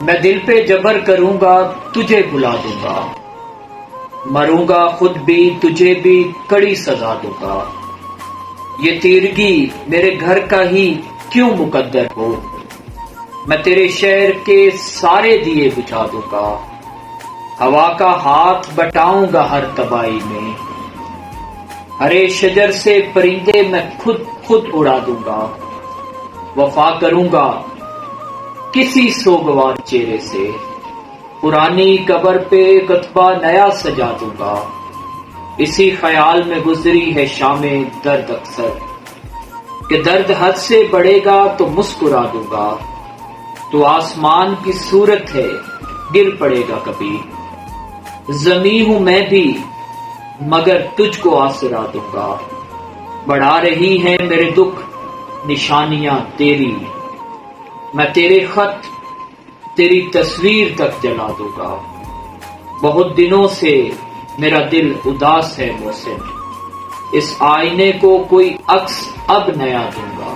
میں دل پہ جبر کروں گا تجھے بلا دوں گا، مروں گا خود بھی تجھے بھی کڑی سزا دوں گا، یہ تیرگی میرے گھر کا ہی کیوں مقدر ہو، میں تیرے شہر کے سارے دیے بجھا دوں گا، ہوا کا ہاتھ بٹاؤں گا ہر تباہی میں، ہرے شجر سے پرندے میں خود اڑا دوں گا، وفا کروں گا کسی سوگوار چہرے سے، پرانی قبر پہ کتبہ نیا سجا دوں گا، اسی خیال میں گزری ہے شام درد اکثر، کہ درد حد سے بڑھے گا تو مسکرا دوں گا، تو آسمان کی صورت ہے گر پڑے گا کبھی، زمیں ہوں میں بھی مگر تجھ کو آسرا دوں گا، بڑھا رہی ہے میرے دکھ نشانیاں تیری، میں تیرے خط تیری تصویر تک جلا دوں گا، بہت دنوں سے میرا دل اداس ہے محسن، اس آئینے کو کوئی عکس اب نیا دوں گا۔